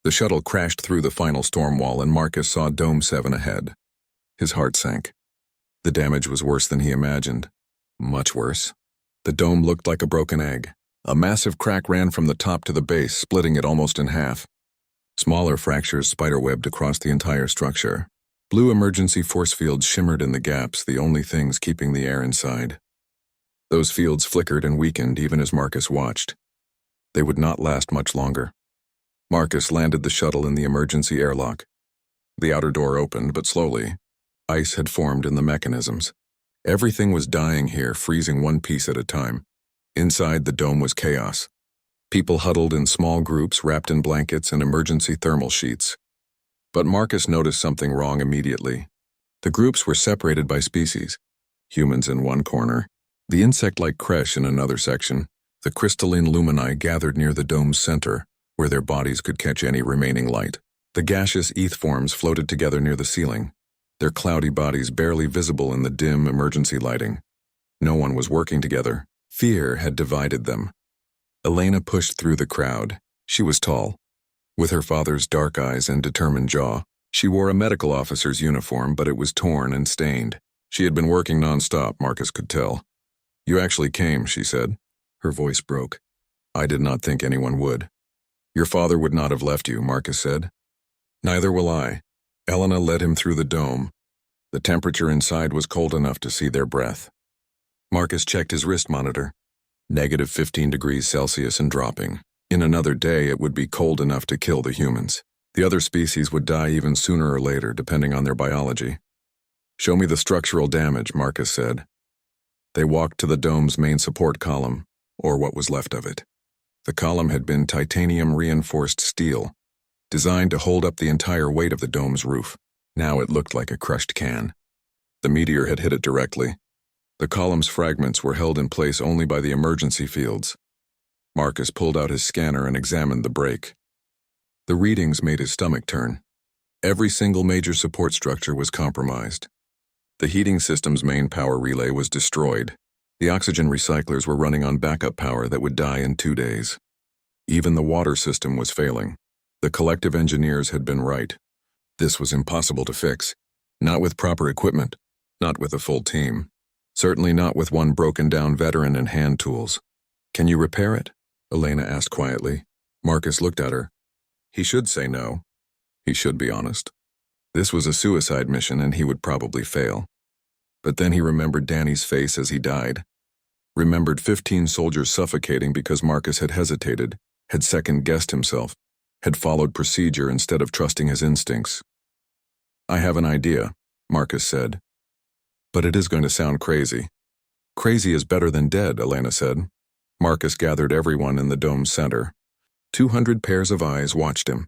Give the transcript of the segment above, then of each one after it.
The shuttle crashed through the final storm wall and Marcus saw Dome 7 ahead. His heart sank. The damage was worse than he imagined. Much worse. The dome looked like a broken egg. A massive crack ran from the top to the base, splitting it almost in half. Smaller fractures spiderwebbed across the entire structure. Blue emergency force fields shimmered in the gaps, the only things keeping the air inside. Those fields flickered and weakened even as Marcus watched. They would not last much longer. Marcus landed the shuttle in the emergency airlock. The outer door opened, but slowly. Ice had formed in the mechanisms. Everything was dying here, freezing one piece at a time. Inside the dome was chaos. People huddled in small groups, wrapped in blankets and emergency thermal sheets. But Marcus noticed something wrong immediately. The groups were separated by species. Humans in one corner, the insect-like creche in another section, the crystalline lumini gathered near the dome's center, where their bodies could catch any remaining light. The gaseous eth forms floated together near the ceiling, their cloudy bodies barely visible in the dim emergency lighting. No one was working together. Fear had divided them. Elena pushed through the crowd. She was tall. With her father's dark eyes and determined jaw, she wore a medical officer's uniform, but it was torn and stained. She had been working nonstop, Marcus could tell. "You actually came," she said. Her voice broke. "I did not think anyone would." "Your father would not have left you," Marcus said. "Neither will I." Elena led him through the dome. The temperature inside was cold enough to see their breath. Marcus checked his wrist monitor. -15 degrees Celsius and dropping. In another day, it would be cold enough to kill the humans. The other species would die even sooner or later, depending on their biology. "Show me the structural damage," Marcus said. They walked to the dome's main support column, or what was left of it. The column had been titanium-reinforced steel, designed to hold up the entire weight of the dome's roof. Now it looked like a crushed can. The meteor had hit it directly. The column's fragments were held in place only by the emergency fields. Marcus pulled out his scanner and examined the break. The readings made his stomach turn. Every single major support structure was compromised. The heating system's main power relay was destroyed. The oxygen recyclers were running on backup power that would die in 2 days. Even the water system was failing. The collective engineers had been right. This was impossible to fix. Not with proper equipment. Not with a full team. Certainly not with one broken-down veteran and hand tools. "Can you repair it?" Elena asked quietly. Marcus looked at her. He should say no. He should be honest. This was a suicide mission and he would probably fail. But then he remembered Danny's face as he died. Remembered 15 soldiers suffocating because Marcus had hesitated, had second-guessed himself, had followed procedure instead of trusting his instincts. "I have an idea," Marcus said. "But it is going to sound crazy." "Crazy is better than dead," Elena said. Marcus gathered everyone in the dome's center. 200 pairs of eyes watched him.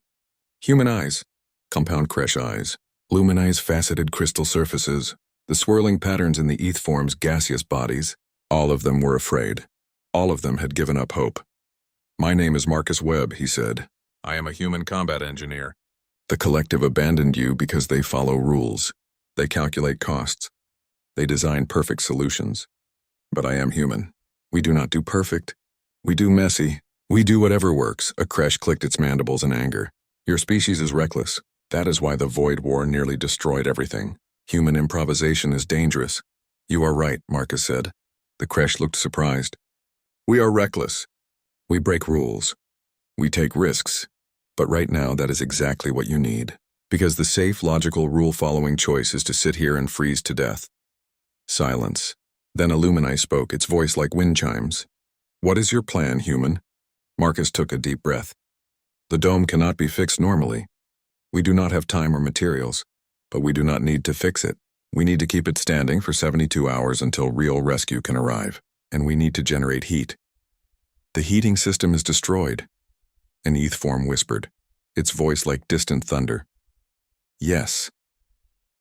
Human eyes, compound creche eyes, luminized faceted crystal surfaces, the swirling patterns in the eth form's gaseous bodies. All of them were afraid. All of them had given up hope. "My name is Marcus Webb," he said. "I am a human combat engineer. The collective abandoned you because they follow rules. They calculate costs. They design perfect solutions. But I am human. We do not do perfect. We do messy. We do whatever works." A creche clicked its mandibles in anger. "Your species is reckless. That is why the Void War nearly destroyed everything. Human improvisation is dangerous." "You are right," Marcus said. The creche looked surprised. "We are reckless. We break rules. We take risks. But right now that is exactly what you need. Because the safe, logical, rule-following choice is to sit here and freeze to death." Silence. Then Illumini spoke, its voice like wind chimes. "What is your plan, human?" Marcus took a deep breath. "The dome cannot be fixed normally. We do not have time or materials, but we do not need to fix it. We need to keep it standing for 72 hours until real rescue can arrive, and we need to generate heat." "The heating system is destroyed," an eth form whispered, its voice like distant thunder. "Yes.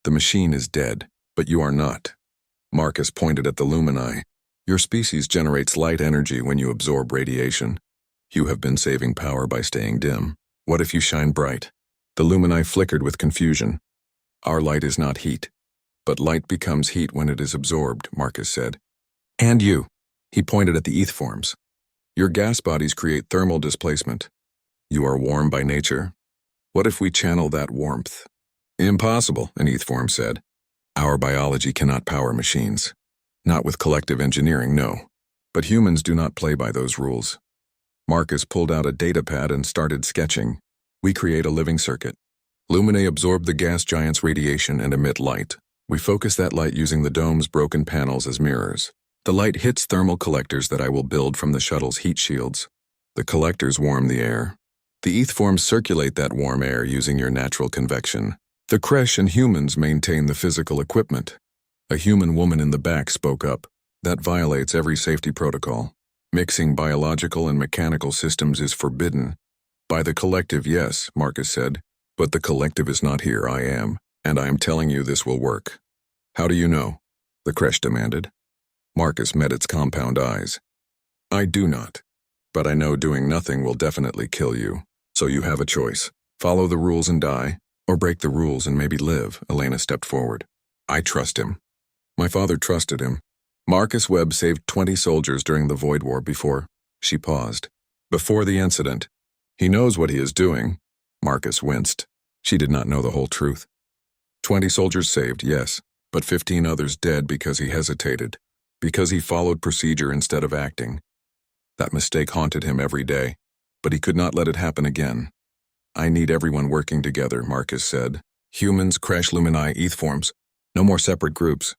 The machine is dead, but you are not." Marcus pointed at the lumini. "Your species generates light energy when you absorb radiation. You have been saving power by staying dim. What if you shine bright?" The lumini flickered with confusion. "Our light is not heat. But light becomes heat when it is absorbed," Marcus said. "And you." He pointed at the eth forms. "Your gas bodies create thermal displacement. You are warm by nature. What if we channel that warmth? Impossible, an ETH form said. Our biology cannot power machines. Not with collective engineering, no. But humans do not play by those rules. Marcus pulled out a datapad and started sketching. We create a living circuit. Luminae absorb the gas giant's radiation and emit light. We focus that light using the dome's broken panels as mirrors. The light hits thermal collectors that I will build from the shuttle's heat shields. The collectors warm the air. The ETH forms circulate that warm air using your natural convection. The creche and humans maintain the physical equipment. A human woman in the back spoke up. That violates every safety protocol. Mixing biological and mechanical systems is forbidden. By the collective, yes, Marcus said. But the collective is not here, I am. And I am telling you this will work. How do you know? The creche demanded. Marcus met its compound eyes. I do not. But I know doing nothing will definitely kill you. So you have a choice. Follow the rules and die, or break the rules and maybe live, Elena stepped forward. I trust him. My father trusted him. Marcus Webb saved 20 soldiers during the Void War before. She paused. Before the incident. He knows what he is doing. Marcus winced. She did not know the whole truth. 20 soldiers saved, yes, but 15 others dead because he hesitated, because he followed procedure instead of acting. That mistake haunted him every day, but he could not let it happen again. I need everyone working together, Marcus said. Humans, Crash Luminae, ETH forms. No more separate groups.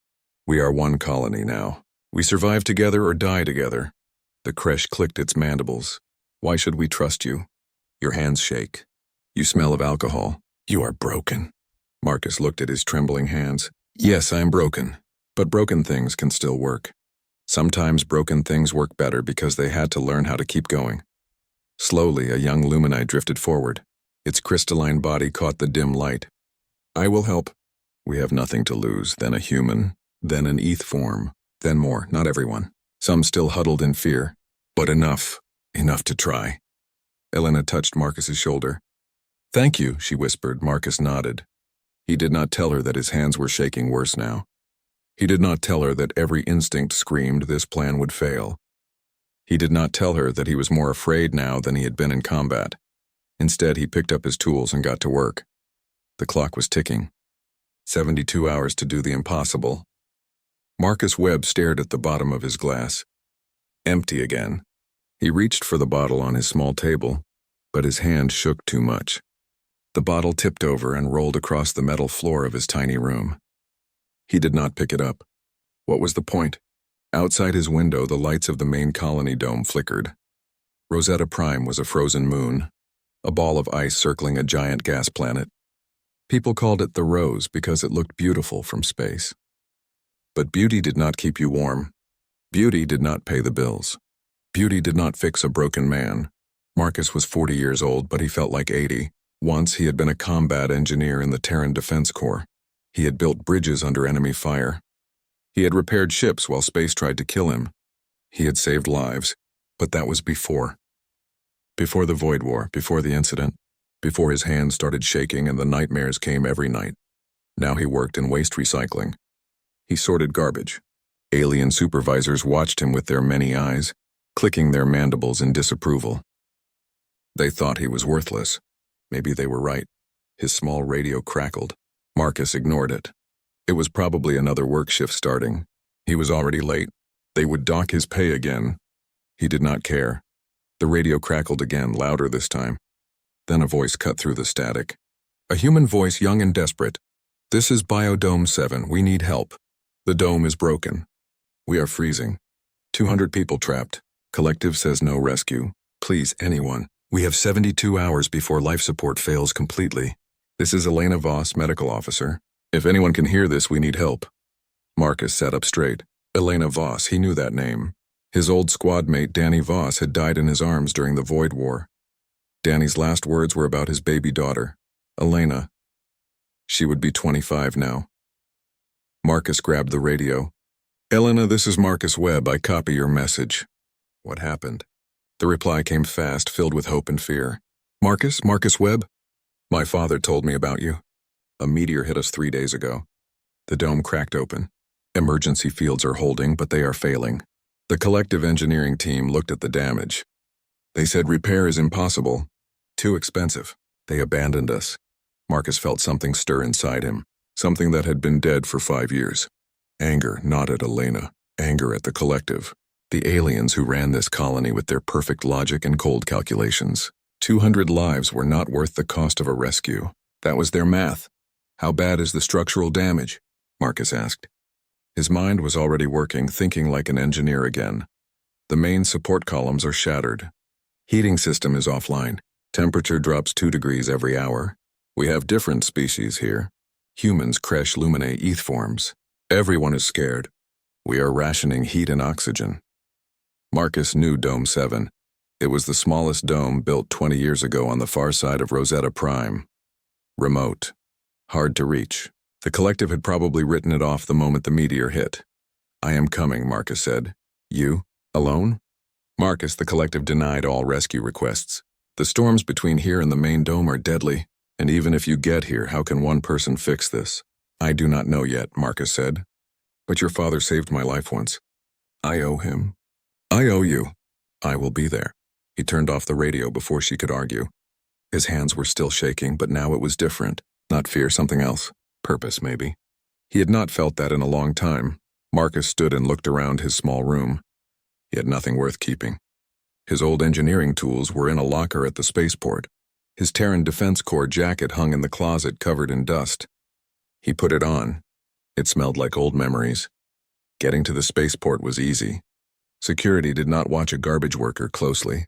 We are one colony now. We survive together or die together. The Creche clicked its mandibles. Why should we trust you? Your hands shake. You smell of alcohol. You are broken. Marcus looked at his trembling hands. Yes, I am broken, but broken things can still work. Sometimes broken things work better because they had to learn how to keep going. Slowly, a young Luminae drifted forward. Its crystalline body caught the dim light. I will help. We have nothing to lose, then a human, then an ETH form, then more, not everyone. Some still huddled in fear, but enough to try. Elena touched Marcus's shoulder. Thank you, she whispered. Marcus nodded. He did not tell her that his hands were shaking worse now. He did not tell her that every instinct screamed this plan would fail. He did not tell her that he was more afraid now than he had been in combat. Instead, he picked up his tools and got to work. The clock was ticking. 72 hours to do the impossible. Marcus Webb stared at the bottom of his glass. Empty again. He reached for the bottle on his small table, but his hand shook too much. The bottle tipped over and rolled across the metal floor of his tiny room. He did not pick it up. What was the point? Outside his window, the lights of the main colony dome flickered. Rosetta Prime was a frozen moon, a ball of ice circling a giant gas planet. People called it the Rose because it looked beautiful from space. But beauty did not keep you warm. Beauty did not pay the bills. Beauty did not fix a broken man. Marcus was 40 years old, but he felt like 80. Once he had been a combat engineer in the Terran Defense Corps. He had built bridges under enemy fire. He had repaired ships while space tried to kill him. He had saved lives, but that was before. Before the Void War, before the incident, before his hands started shaking and the nightmares came every night. Now he worked in waste recycling. He sorted garbage. Alien supervisors watched him with their many eyes, clicking their mandibles in disapproval. They thought he was worthless. Maybe they were right. His small radio crackled. Marcus ignored it. It was probably another work shift starting. He was already late. They would dock his pay again. He did not care. The radio crackled again, louder this time. Then a voice cut through the static. A human voice, young and desperate. This is Biodome 7. We need help. The dome is broken. We are freezing. 200 people trapped. Collective says no rescue. Please, anyone. We have 72 hours before life support fails completely. This is Elena Voss, medical officer. If anyone can hear this, we need help. Marcus sat up straight. Elena Voss, he knew that name. His old squad mate Danny Voss had died in his arms during the Void War. Danny's last words were about his baby daughter, Elena. She would be 25 now. Marcus grabbed the radio. Elena, this is Marcus Webb. I copy your message. What happened? The reply came fast, filled with hope and fear. Marcus Webb? My father told me about you. A meteor hit us 3 days ago. The dome cracked open. Emergency fields are holding, but they are failing. The collective engineering team looked at the damage. They said repair is impossible. Too expensive. They abandoned us. Marcus felt something stir inside him, something that had been dead for 5 years. Anger, not at Elena. Anger at the collective. The aliens who ran this colony with their perfect logic and cold calculations. 200 lives were not worth the cost of a rescue. That was their math. How bad is the structural damage? Marcus asked. His mind was already working, thinking like an engineer again. The main support columns are shattered. Heating system is offline. Temperature drops 2 degrees every hour. We have different species here. Humans crash luminae eth forms. Everyone is scared. We are rationing heat and oxygen. Marcus knew Dome 7. It was the smallest dome built 20 years ago on the far side of Rosetta Prime. Remote. Hard to reach. The collective had probably written it off the moment the meteor hit. I am coming, Marcus said. You? Alone? Marcus, the collective denied all rescue requests. The storms between here and the main dome are deadly, and even if you get here, how can one person fix this? I do not know yet, Marcus said. But your father saved my life once. I owe him. I owe you. I will be there. He turned off the radio before she could argue. His hands were still shaking, but now it was different. Not fear, something else. Purpose, maybe. He had not felt that in a long time. Marcus stood and looked around his small room. He had nothing worth keeping. His old engineering tools were in a locker at the spaceport. His Terran Defense Corps jacket hung in the closet covered in dust. He put it on. It smelled like old memories. Getting to the spaceport was easy. Security did not watch a garbage worker closely.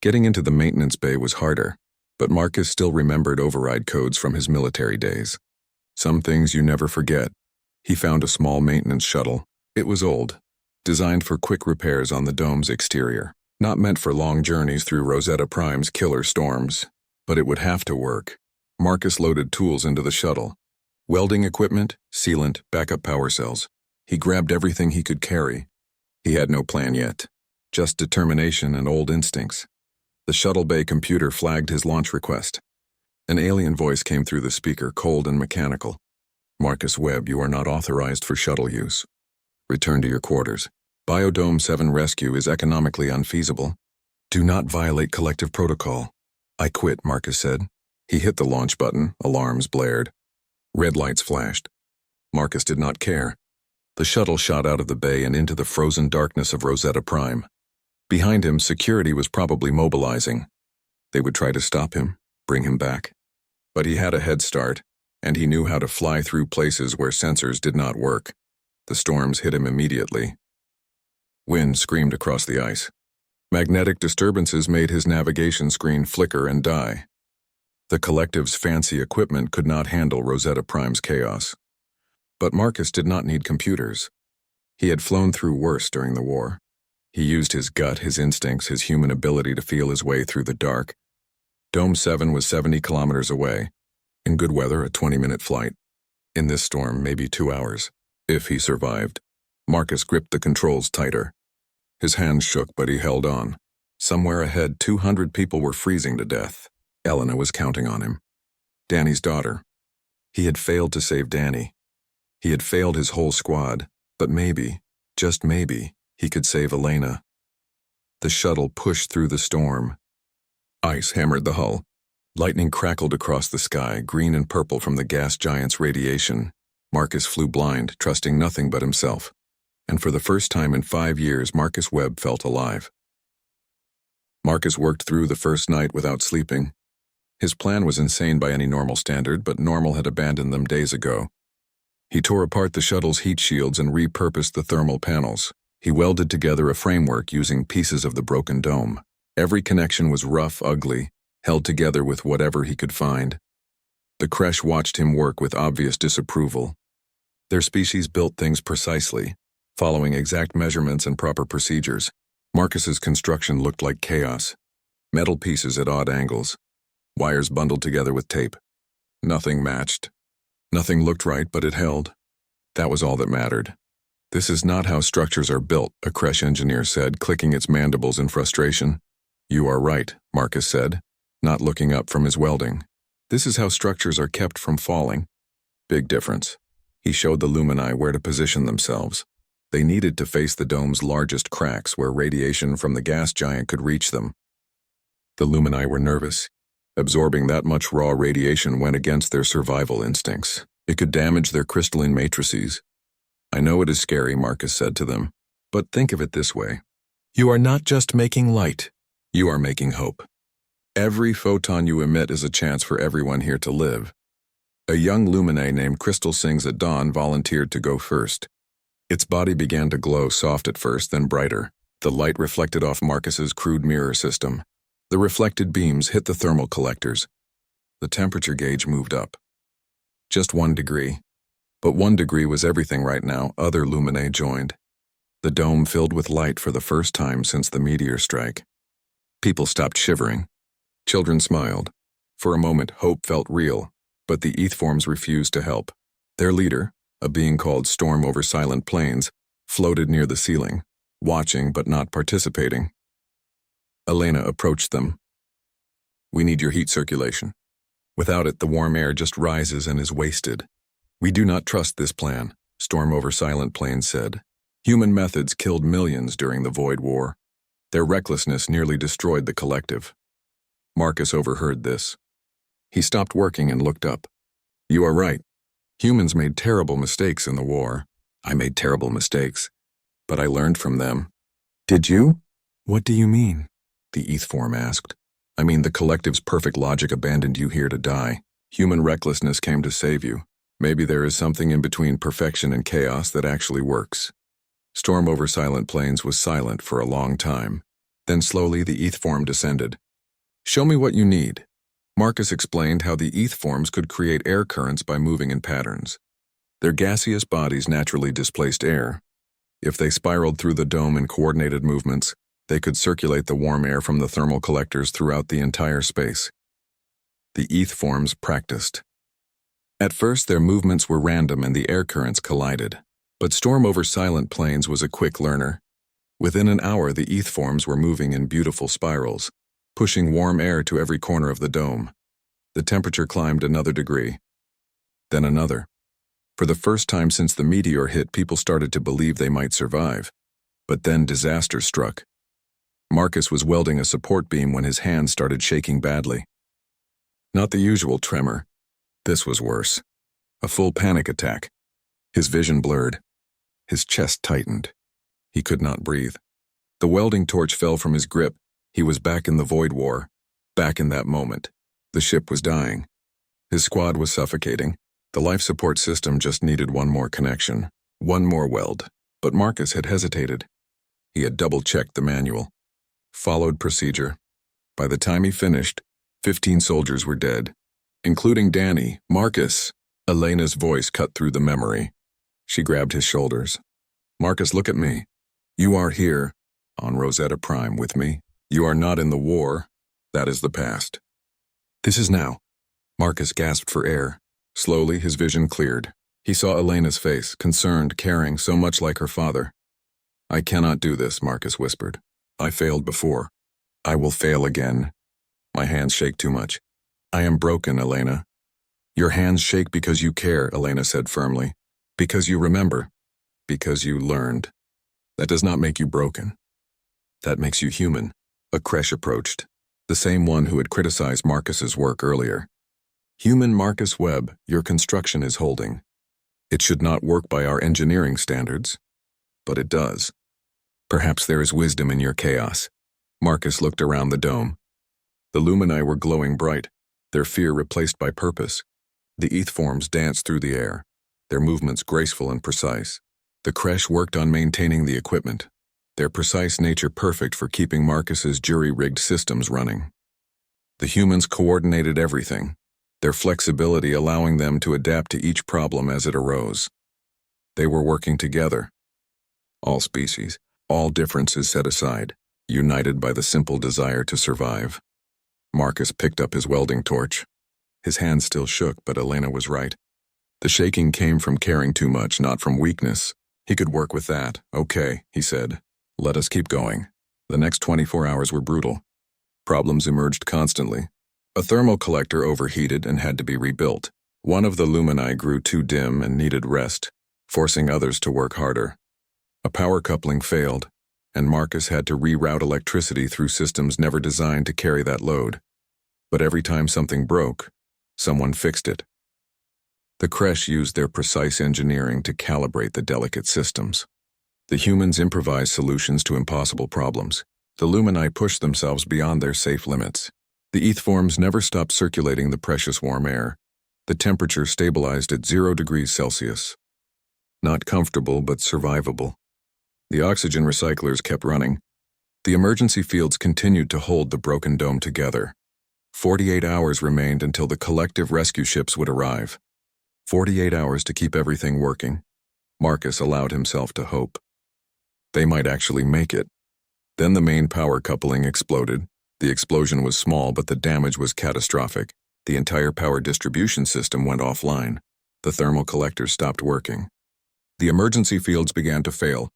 Getting into the maintenance bay was harder, but Marcus still remembered override codes from his military days. Some things you never forget. He found a small maintenance shuttle. It was old, designed for quick repairs on the dome's exterior. Not meant for long journeys through Rosetta Prime's killer storms, but it would have to work. Marcus loaded tools into the shuttle. Welding equipment, sealant, backup power cells. He grabbed everything he could carry. He had no plan yet, just determination and old instincts. The shuttle bay computer flagged his launch request. An alien voice came through the speaker, cold and mechanical. Marcus Webb, you are not authorized for shuttle use. Return to your quarters. Biodome 7 rescue is economically unfeasible. Do not violate collective protocol. I quit, Marcus said. He hit the launch button. Alarms blared. Red lights flashed. Marcus did not care. The shuttle shot out of the bay and into the frozen darkness of Rosetta Prime. Behind him, security was probably mobilizing. They would try to stop him, bring him back. But he had a head start, and he knew how to fly through places where sensors did not work. The storms hit him immediately. Wind screamed across the ice. Magnetic disturbances made his navigation screen flicker and die. The collective's fancy equipment could not handle Rosetta Prime's chaos. But Marcus did not need computers. He had flown through worse during the war. He used his gut, his instincts, his human ability to feel his way through the dark. Dome 7 was 70 kilometers away. In good weather, a 20-minute flight. In this storm, maybe 2 hours. If he survived. Marcus gripped the controls tighter. His hands shook, but he held on. Somewhere ahead, 200 people were freezing to death. Elena was counting on him. Danny's daughter. He had failed to save Danny. He had failed his whole squad, but maybe, just maybe, he could save Elena. The shuttle pushed through the storm. Ice hammered the hull. Lightning crackled across the sky, green and purple from the gas giant's radiation. Marcus flew blind, trusting nothing but himself. And for the first time in 5 years, Marcus Webb felt alive. Marcus worked through the first night without sleeping. His plan was insane by any normal standard, but normal had abandoned them days ago. He tore apart the shuttle's heat shields and repurposed the thermal panels. He welded together a framework using pieces of the broken dome. Every connection was rough, ugly, held together with whatever he could find. The creche watched him work with obvious disapproval. Their species built things precisely, following exact measurements and proper procedures. Marcus's construction looked like chaos. Metal pieces at odd angles. Wires bundled together with tape. Nothing matched. Nothing looked right, but it held. That was all that mattered. This is not how structures are built, a creche engineer said, clicking its mandibles in frustration. You are right, Marcus said, not looking up from his welding. This is how structures are kept from falling. Big difference. He showed the lumini where to position themselves. They needed to face the dome's largest cracks where radiation from the gas giant could reach them. The lumini were nervous. Absorbing that much raw radiation went against their survival instincts. It could damage their crystalline matrices. I know it is scary, Marcus said to them, but think of it this way. You are not just making light, you are making hope. Every photon you emit is a chance for everyone here to live. A young lumine named Crystal Sings at Dawn volunteered to go first. Its body began to glow, soft at first, then brighter. The light reflected off Marcus's crude mirror system. The reflected beams hit the thermal collectors. The temperature gauge moved up. Just 1 degree. But 1 degree was everything right now. Other lumine joined. The dome filled with light for the first time since the meteor strike. People stopped shivering. Children smiled. For a moment, hope felt real, but the ETH forms refused to help. Their leader, a being called Storm over Silent Plains, floated near the ceiling, watching but not participating. Elena approached them. We need your heat circulation. Without it, the warm air just rises and is wasted. We do not trust this plan, Storm over Silent Plains said. Human methods killed millions during the Void War. Their recklessness nearly destroyed the collective. Marcus overheard this. He stopped working and looked up. You are right. Humans made terrible mistakes in the war. I made terrible mistakes, but I learned from them. Did you? What do you mean? The ETH form asked. I mean, the collective's perfect logic abandoned you here to die. Human recklessness came to save you. Maybe there is something in between perfection and chaos that actually works. Storm over Silent Plains was silent for a long time. Then slowly the ETH form descended. Show me what you need. Marcus explained how the ETH forms could create air currents by moving in patterns. Their gaseous bodies naturally displaced air. If they spiraled through the dome in coordinated movements, they could circulate the warm air from the thermal collectors throughout the entire space. The ETH forms practiced. At first, their movements were random and the air currents collided. But Storm over Silent Plains was a quick learner. Within an hour, the ETH forms were moving in beautiful spirals, pushing warm air to every corner of the dome. The temperature climbed another degree. Then another. For the first time since the meteor hit, people started to believe they might survive. But then disaster struck. Marcus was welding a support beam when his hand started shaking badly. Not the usual tremor. This was worse. A full panic attack. His vision blurred. His chest tightened. He could not breathe. The welding torch fell from his grip. He was back in the Void War. Back in that moment. The ship was dying. His squad was suffocating. The life support system just needed one more connection. One more weld. But Marcus had hesitated. He had double-checked the manual. Followed procedure. By the time he finished, 15 soldiers were dead. Including Danny. Marcus. Elena's voice cut through the memory. She grabbed his shoulders. Marcus, look at me. You are here, on Rosetta Prime, with me. You are not in the war. That is the past. This is now. Marcus gasped for air. Slowly, his vision cleared. He saw Elena's face, concerned, caring, so much like her father. I cannot do this, Marcus whispered. I failed before. I will fail again. My hands shake too much. I am broken, Elena. Your hands shake because you care, Elena said firmly. Because you remember. Because you learned. That does not make you broken. That makes you human. A Kresh approached. The same one who had criticized Marcus's work earlier. Human Marcus Webb, your construction is holding. It should not work by our engineering standards. But it does. Perhaps there is wisdom in your chaos. Marcus looked around the dome. The lumini were glowing bright, their fear replaced by purpose. The ETH forms danced through the air, their movements graceful and precise. The Kresh worked on maintaining the equipment, their precise nature perfect for keeping Marcus's jury-rigged systems running. The humans coordinated everything, their flexibility allowing them to adapt to each problem as it arose. They were working together. All species, all differences set aside, united by the simple desire to survive. Marcus picked up his welding torch. His hand still shook, but Elena was right. The shaking came from caring too much, not from weakness. He could work with that. Okay, he said. Let us keep going. The next 24 hours were brutal. Problems emerged constantly. A thermal collector overheated and had to be rebuilt. One of the lumini grew too dim and needed rest, forcing others to work harder. A power coupling failed, and Marcus had to reroute electricity through systems never designed to carry that load. But every time something broke, someone fixed it. The creche used their precise engineering to calibrate the delicate systems. The humans improvised solutions to impossible problems. The Lumini pushed themselves beyond their safe limits. The ETH forms never stopped circulating the precious warm air. The temperature stabilized at 0 degrees Celsius. Not comfortable, but survivable. The oxygen recyclers kept running. The emergency fields continued to hold the broken dome together. 48 hours remained until the collective rescue ships would arrive. 48 hours to keep everything working. Marcus allowed himself to hope. They might actually make it. Then the main power coupling exploded. The explosion was small, but the damage was catastrophic. The entire power distribution system went offline. The thermal collectors stopped working. The emergency fields began to fail.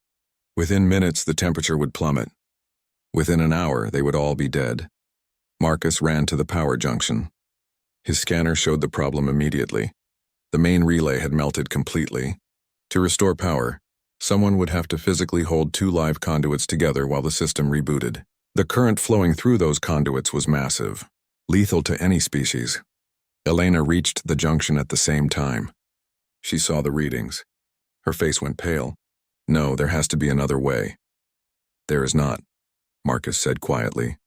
Within minutes, the temperature would plummet. Within an hour, they would all be dead. Marcus ran to the power junction. His scanner showed the problem immediately. The main relay had melted completely. To restore power, someone would have to physically hold 2 live conduits together while the system rebooted. The current flowing through those conduits was massive, lethal to any species. Elena reached the junction at the same time. She saw the readings. Her face went pale. No, there has to be another way. There is not, Marcus said quietly.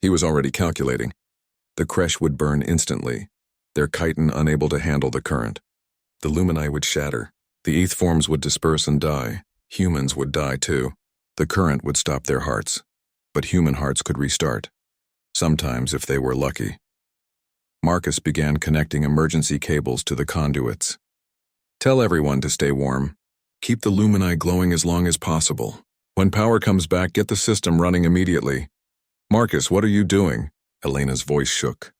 He was already calculating. The creche would burn instantly, their chitin unable to handle the current. The Lumini would shatter. The ETH forms would disperse and die. Humans would die too. The current would stop their hearts. But human hearts could restart. Sometimes if they were lucky. Marcus began connecting emergency cables to the conduits. Tell everyone to stay warm. Keep the Lumini glowing as long as possible. When power comes back, get the system running immediately. Marcus, what are you doing? Elena's voice shook.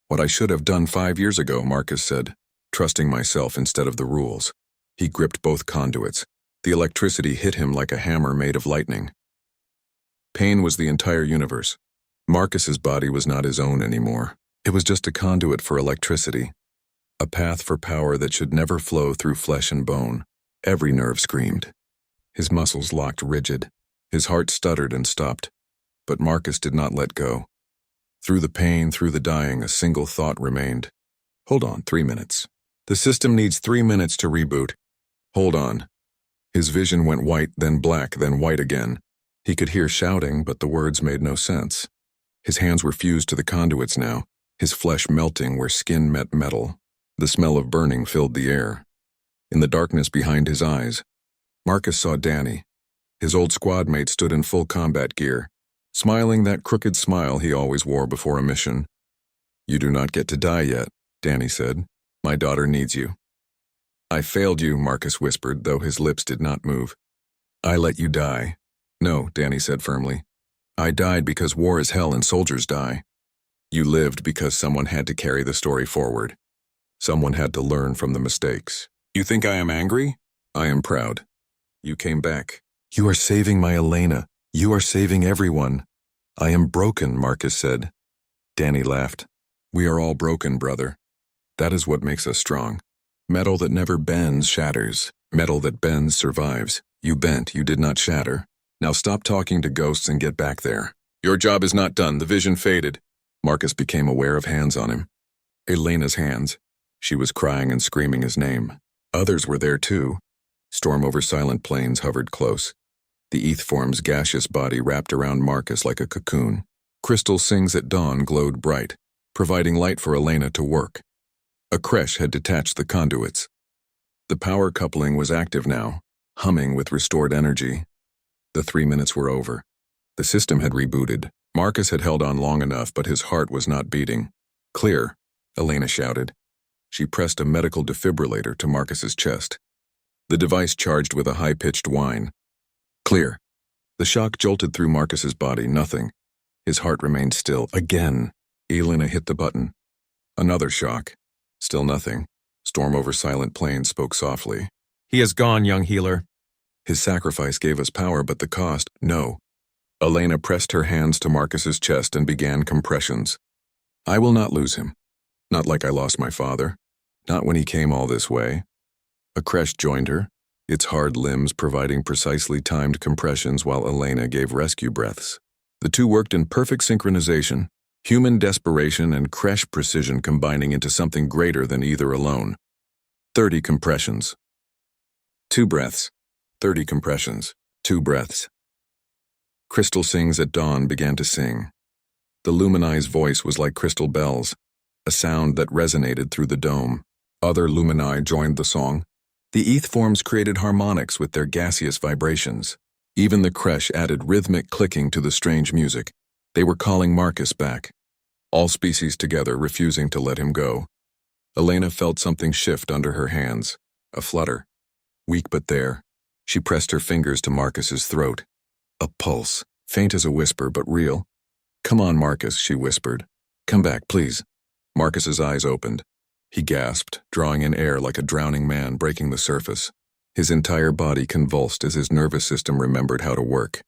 What I should have done 5 years ago, Marcus said, trusting myself instead of the rules. He gripped both conduits. The electricity hit him like a hammer made of lightning. Pain was the entire universe. Marcus's body was not his own anymore. It was just a conduit for electricity. A path for power that should never flow through flesh and bone. Every nerve screamed. His muscles locked rigid. His heart stuttered and stopped. But Marcus did not let go. Through the pain, through the dying, a single thought remained. Hold on, 3 minutes. The system needs 3 minutes to reboot. Hold on. His vision went white, then black, then white again. He could hear shouting, but the words made no sense. His hands were fused to the conduits now, his flesh melting where skin met metal. The smell of burning filled the air. In the darkness behind his eyes, Marcus saw Danny. His old squad mate stood in full combat gear, smiling that crooked smile he always wore before a mission. You do not get to die yet, Danny said. My daughter needs you. I failed you, Marcus whispered, though his lips did not move. I let you die. No, Danny said firmly. I died because war is hell and soldiers die. You lived because someone had to carry the story forward. Someone had to learn from the mistakes. You think I am angry? I am proud. You came back. You are saving my Elena. You are saving everyone. I am broken, Marcus said. Danny laughed. We are all broken, brother. That is what makes us strong. Metal that never bends shatters. Metal that bends survives. You bent, you did not shatter. Now stop talking to ghosts and get back there. Your job is not done. The vision faded. Marcus became aware of hands on him. Elena's hands. She was crying and screaming his name. Others were there too. Storm over silent plains hovered close. The ETH form's gaseous body wrapped around Marcus like a cocoon. Crystal sings at dawn glowed bright, providing light for Elena to work. A creche had detached the conduits. The power coupling was active now, humming with restored energy. The 3 minutes were over. The system had rebooted. Marcus had held on long enough, but his heart was not beating. Clear, Elena shouted. She pressed a medical defibrillator to Marcus's chest. The device charged with a high-pitched whine. Clear. The shock jolted through Marcus's body, nothing. His heart remained still. Again. Elena hit the button. Another shock. Still nothing. Storm over silent plains spoke softly. He is gone, young healer. His sacrifice gave us power, but the cost, no. Elena pressed her hands to Marcus's chest and began compressions. I will not lose him. Not like I lost my father. Not when he came all this way. A creche joined her, its hard limbs providing precisely timed compressions while Elena gave rescue breaths. The two worked in perfect synchronization. Human desperation and Kresh precision combining into something greater than either alone. 30 compressions. 2 breaths. 30 compressions. 2 breaths. Crystal Sings at Dawn began to sing. The Lumini's voice was like crystal bells, a sound that resonated through the dome. Other Lumini joined the song. The eth forms created harmonics with their gaseous vibrations. Even the Kresh added rhythmic clicking to the strange music. They were calling Marcus back. All species together, refusing to let him go. Elena felt something shift under her hands. A flutter. Weak but there. She pressed her fingers to Marcus's throat. A pulse, faint as a whisper but real. "Come on, Marcus," she whispered. "Come back, please." Marcus's eyes opened. He gasped, drawing in air like a drowning man breaking the surface. His entire body convulsed as his nervous system remembered how to work.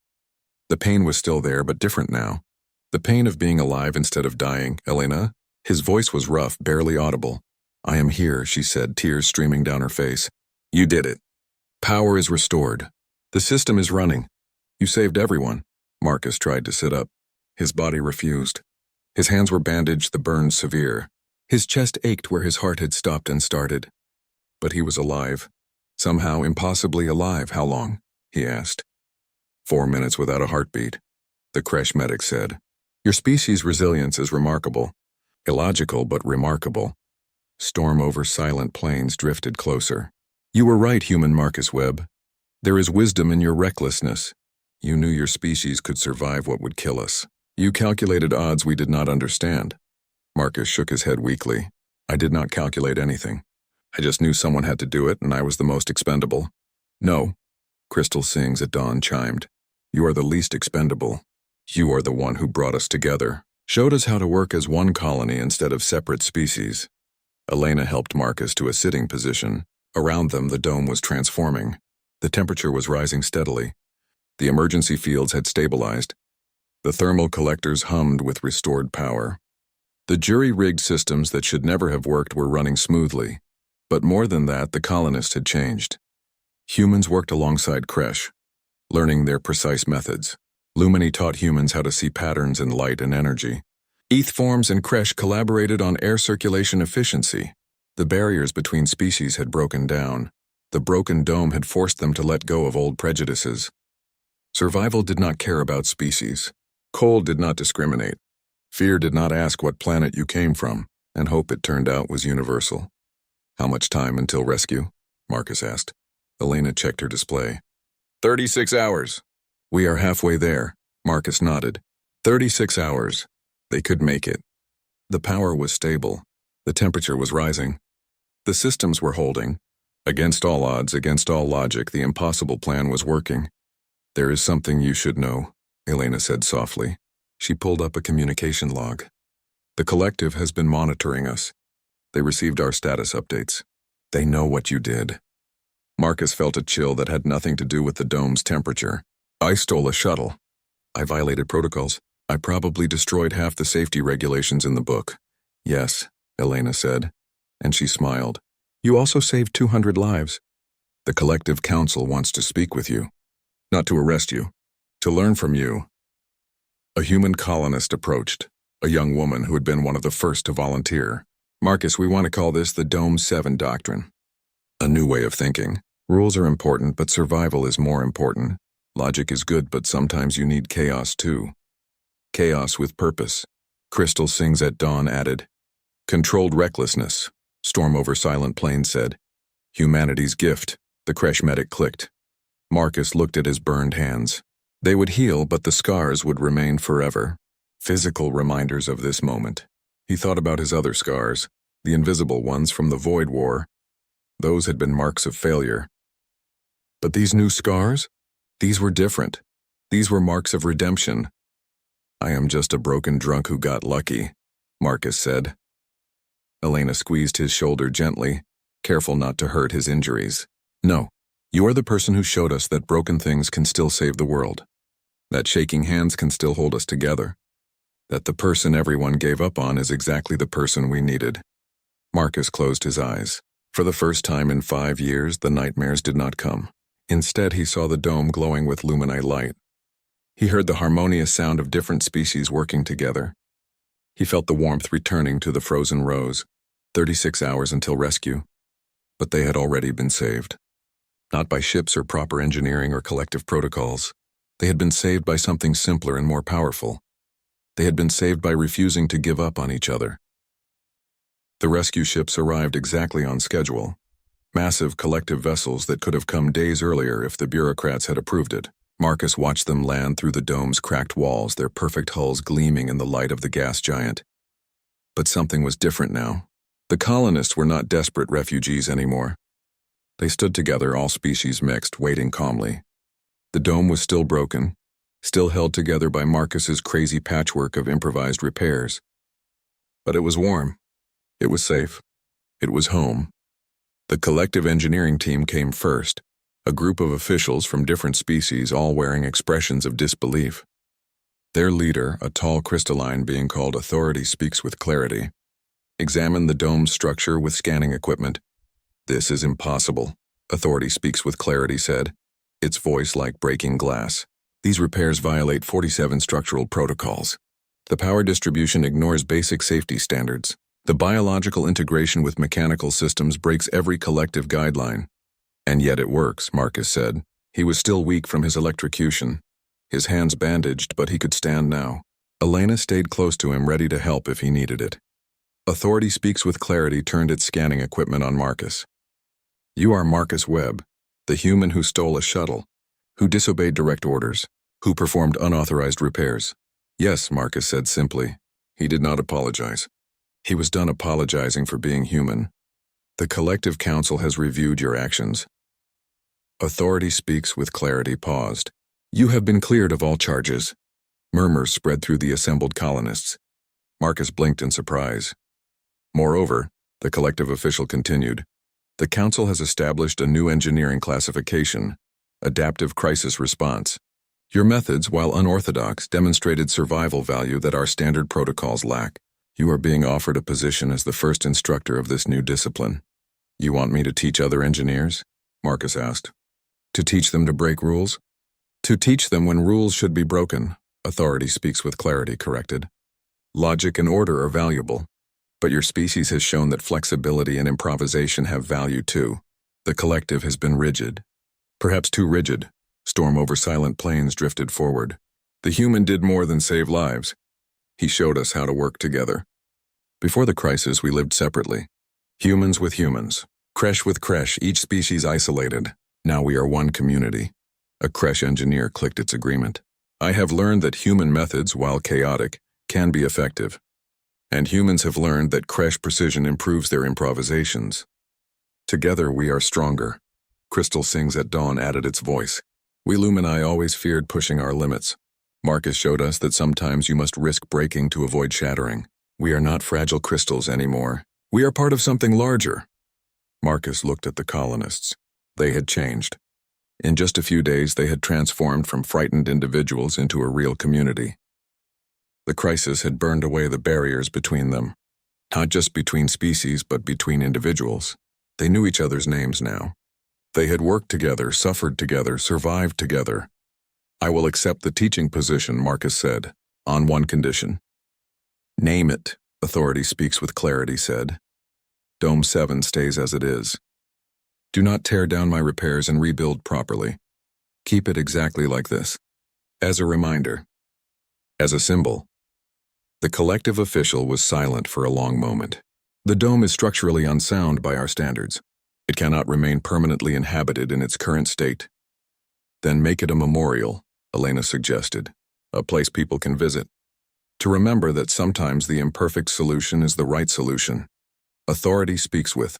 The pain was still there, but different now. The pain of being alive instead of dying. "Elena?" His voice was rough, barely audible. "I am here," she said, tears streaming down her face. "You did it. Power is restored. The system is running. You saved everyone." Marcus tried to sit up. His body refused. His hands were bandaged, the burns severe. His chest ached where his heart had stopped and started. But he was alive. Somehow impossibly alive. "How long?" he asked. 4 minutes without a heartbeat. The Kresh medic said. "Your species' resilience is remarkable. Illogical, but remarkable." Storm over silent plains drifted closer. "You were right, human Marcus Webb. There is wisdom in your recklessness. You knew your species could survive what would kill us. You calculated odds we did not understand." Marcus shook his head weakly. "I did not calculate anything. I just knew someone had to do it, and I was the most expendable." "No," Crystal Sings at Dawn chimed. "You are the least expendable. You are the one who brought us together, showed us how to work as one colony instead of separate species." Elena helped Marcus to a sitting position. Around them, the dome was transforming. The temperature was rising steadily. The emergency fields had stabilized. The thermal collectors hummed with restored power. The jury-rigged systems that should never have worked were running smoothly. But more than that, the colonists had changed. Humans worked alongside Kresh, learning their precise methods. Lumini taught humans how to see patterns in light and energy. Eth forms and Kresh collaborated on air circulation efficiency. The barriers between species had broken down. The broken dome had forced them to let go of old prejudices. Survival did not care about species. Cold did not discriminate. Fear did not ask what planet you came from, and hope, it turned out, was universal. "How much time until rescue?" Marcus asked. Elena checked her display. 36 hours. "We are halfway there," Marcus nodded. 36 hours. They could make it. The power was stable. The temperature was rising. The systems were holding. Against all odds, against all logic, the impossible plan was working. "There is something you should know," Elena said softly. She pulled up a communication log. "The collective has been monitoring us. They received our status updates. They know what you did." Marcus felt a chill that had nothing to do with the dome's temperature. "I stole a shuttle. I violated protocols. I probably destroyed half the safety regulations in the book." "Yes," Elena said, and she smiled. "You also saved 200 lives. The collective council wants to speak with you. Not to arrest you. To learn from you." A human colonist approached, a young woman who had been one of the first to volunteer. "Marcus, we want to call this the Dome 7 Doctrine. A new way of thinking. Rules are important, but survival is more important. Logic is good, but sometimes you need chaos too. Chaos with purpose." Crystal Sings at Dawn added. "Controlled recklessness," Storm over Silent Plains said. "Humanity's gift." The Kresh medic clicked. Marcus looked at his burned hands. They would heal, but the scars would remain forever. Physical reminders of this moment. He thought about his other scars, the invisible ones from the Void War. Those had been marks of failure. But these new scars? These were different. These were marks of redemption. "I am just a broken drunk who got lucky," Marcus said. Elena squeezed his shoulder gently, careful not to hurt his injuries. "No, you are the person who showed us that broken things can still save the world. That shaking hands can still hold us together. That the person everyone gave up on is exactly the person we needed." Marcus closed his eyes. For the first time in 5 years, the nightmares did not come. Instead, he saw the dome glowing with luminite light. He heard the harmonious sound of different species working together. He felt the warmth returning to the frozen rows. 36 hours until rescue. But they had already been saved. Not by ships or proper engineering or collective protocols. They had been saved by something simpler and more powerful. They had been saved by refusing to give up on each other. The rescue ships arrived exactly on schedule. Massive collective vessels that could have come days earlier if the bureaucrats had approved it. Marcus watched them land through the dome's cracked walls, their perfect hulls gleaming in the light of the gas giant. But something was different now. The colonists were not desperate refugees anymore. They stood together, all species mixed, waiting calmly. The dome was still broken, still held together by Marcus's crazy patchwork of improvised repairs. But it was warm. It was safe. It was home. The collective engineering team came first, a group of officials from different species all wearing expressions of disbelief. Their leader, a tall crystalline being called Authority Speaks with Clarity, examined the dome's structure with scanning equipment. "This is impossible," Authority Speaks with Clarity said, its voice like breaking glass. "These repairs violate 47 structural protocols. The power distribution ignores basic safety standards. The biological integration with mechanical systems breaks every collective guideline." "And yet it works," Marcus said. He was still weak from his electrocution, his hands bandaged, but he could stand now. Elena stayed close to him, ready to help if he needed it. Authority Speaks with Clarity turned its scanning equipment on Marcus. "You are Marcus Webb, the human who stole a shuttle, who disobeyed direct orders, who performed unauthorized repairs." "Yes," Marcus said simply. He did not apologize. He was done apologizing for being human. "The Collective Council has reviewed your actions." Authority Speaks with Clarity paused. "You have been cleared of all charges." Murmurs spread through the assembled colonists. Marcus blinked in surprise. "Moreover," the collective official continued, "the Council has established a new engineering classification, Adaptive Crisis Response. Your methods, while unorthodox, demonstrated survival value that our standard protocols lack. You are being offered a position as the first instructor of this new discipline." "You want me to teach other engineers?" Marcus asked. "To teach them to break rules?" "To teach them when rules should be broken," Authority Speaks with Clarity corrected. "Logic and order are valuable, but your species has shown that flexibility and improvisation have value too. The collective has been rigid. Perhaps too rigid." Storm over silent plains drifted forward. "The human did more than save lives. He showed us how to work together. Before the crisis, we lived separately. Humans with humans. Creche with creche, each species isolated. Now we are one community." A creche engineer clicked its agreement. "I have learned that human methods, while chaotic, can be effective. And humans have learned that creche precision improves their improvisations. Together we are stronger." Crystal Sings at Dawn added its voice. "We Lumini always feared pushing our limits. Marcus showed us that sometimes you must risk breaking to avoid shattering. We are not fragile crystals anymore. We are part of something larger." Marcus looked at the colonists. They had changed. In just a few days, they had transformed from frightened individuals into a real community. The crisis had burned away the barriers between them. Not just between species, but between individuals. They knew each other's names now. They had worked together, suffered together, survived together. "I will accept the teaching position," Marcus said, "on one condition." "Name it," Authority Speaks with Clarity said. "Dome 7 stays as it is. Do not tear down my repairs and rebuild properly. Keep it exactly like this. As a reminder. As a symbol." The collective official was silent for a long moment. "The dome is structurally unsound by our standards. It cannot remain permanently inhabited in its current state." "Then make it a memorial," Elena suggested, "a place people can visit. To remember that sometimes the imperfect solution is the right solution." Authority Speaks with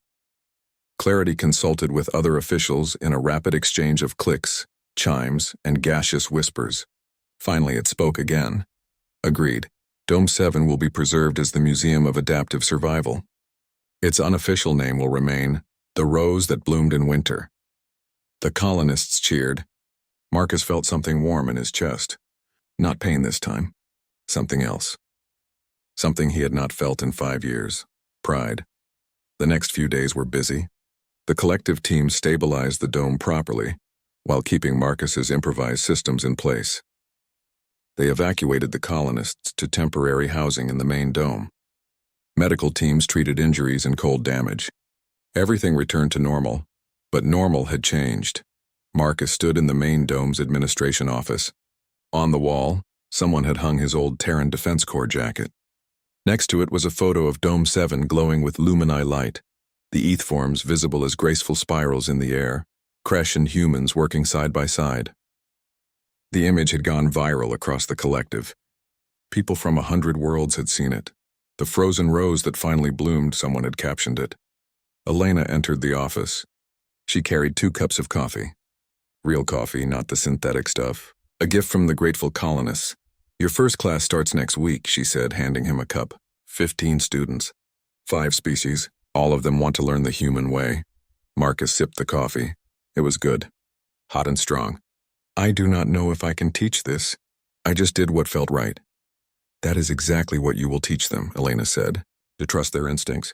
Clarity consulted with other officials in a rapid exchange of clicks, chimes, and gaseous whispers. Finally it spoke again. "Agreed. Dome 7 will be preserved as the Museum of Adaptive Survival. Its unofficial name will remain The Rose That Bloomed in Winter." The colonists cheered. Marcus felt something warm in his chest. Not pain this time. Something else. Something he had not felt in 5 years. Pride. The next few days were busy. The collective team stabilized the dome properly, while keeping Marcus's improvised systems in place. They evacuated the colonists to temporary housing in the main dome. Medical teams treated injuries and cold damage. Everything returned to normal, but normal had changed. Marcus stood in the main dome's administration office. On the wall, someone had hung his old Terran Defense Corps jacket. Next to it was a photo of Dome 7 glowing with lumini light, the ETH forms visible as graceful spirals in the air, Kresh and humans working side by side. The image had gone viral across the collective. People from 100 worlds had seen it. The frozen rose that finally bloomed, someone had captioned it. Elena entered the office. She carried 2 cups of coffee. Real coffee, not the synthetic stuff. A gift from the grateful colonists. Your first class starts next week, she said, handing him a cup. 15 students. 5 species. All of them want to learn the human way. Marcus sipped the coffee. It was good. Hot and strong. I do not know if I can teach this. I just did what felt right. That is exactly what you will teach them, Elena said. To trust their instincts.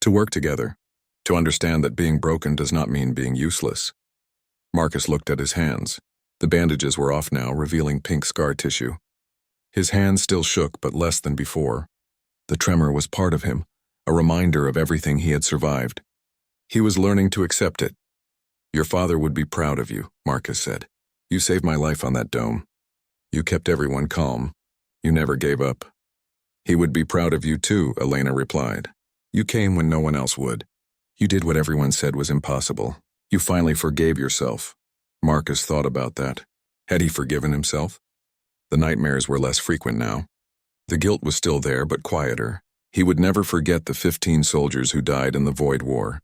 To work together. To understand that being broken does not mean being useless. Marcus looked at his hands. The bandages were off now, revealing pink scar tissue. His hands still shook, but less than before. The tremor was part of him, a reminder of everything he had survived. He was learning to accept it. Your father would be proud of you, Marcus said. You saved my life on that dome. You kept everyone calm. You never gave up. He would be proud of you too, Elena replied. You came when no one else would. You did what everyone said was impossible. You finally forgave yourself. Marcus thought about that. Had he forgiven himself? The nightmares were less frequent now. The guilt was still there, but quieter. He would never forget the 15 soldiers who died in the Void War.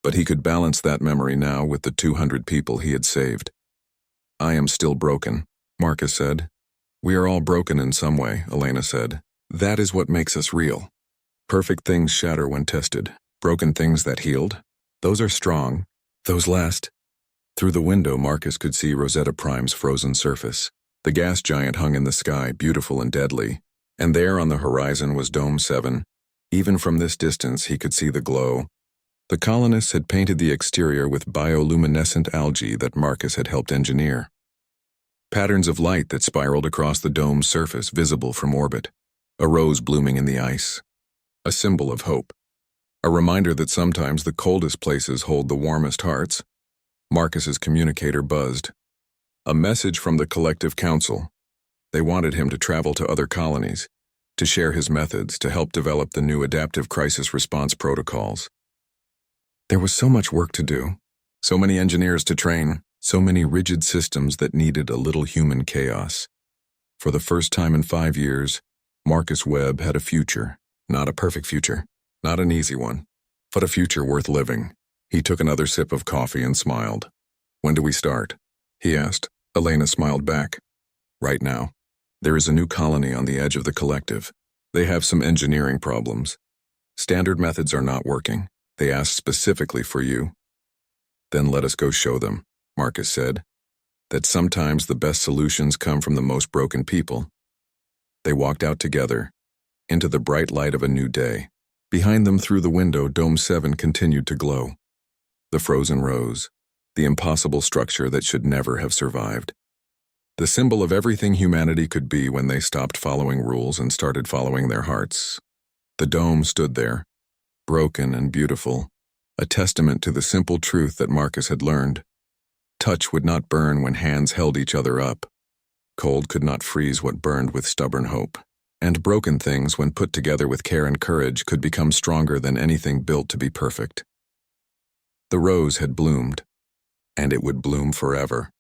But he could balance that memory now with the 200 people he had saved. I am still broken, Marcus said. We are all broken in some way, Elena said. That is what makes us real. Perfect things shatter when tested. Broken things that healed, those are strong. Those last. Through the window, Marcus could see Rosetta Prime's frozen surface. The gas giant hung in the sky, beautiful and deadly. And there on the horizon was Dome 7. Even from this distance, he could see the glow. The colonists had painted the exterior with bioluminescent algae that Marcus had helped engineer. Patterns of light that spiraled across the dome's surface, visible from orbit. A rose blooming in the ice. A symbol of hope. A reminder that sometimes the coldest places hold the warmest hearts. Marcus's communicator buzzed. A message from the Collective Council. They wanted him to travel to other colonies, to share his methods, to help develop the new adaptive crisis response protocols. There was so much work to do, so many engineers to train, so many rigid systems that needed a little human chaos. For the first time in 5 years, Marcus Webb had a future. Not a perfect future, not an easy one, but a future worth living. He took another sip of coffee and smiled. When do we start? He asked. Elena smiled back. Right now. There is a new colony on the edge of the collective. They have some engineering problems. Standard methods are not working. They asked specifically for you. Then let us go show them, Marcus said. That sometimes the best solutions come from the most broken people. They walked out together, into the bright light of a new day. Behind them through the window, Dome 7 continued to glow. The frozen rose, the impossible structure that should never have survived. The symbol of everything humanity could be when they stopped following rules and started following their hearts. The dome stood there, broken and beautiful, a testament to the simple truth that Marcus had learned. Touch would not burn when hands held each other up. Cold could not freeze what burned with stubborn hope. And broken things, when put together with care and courage, could become stronger than anything built to be perfect. The rose had bloomed, and it would bloom forever.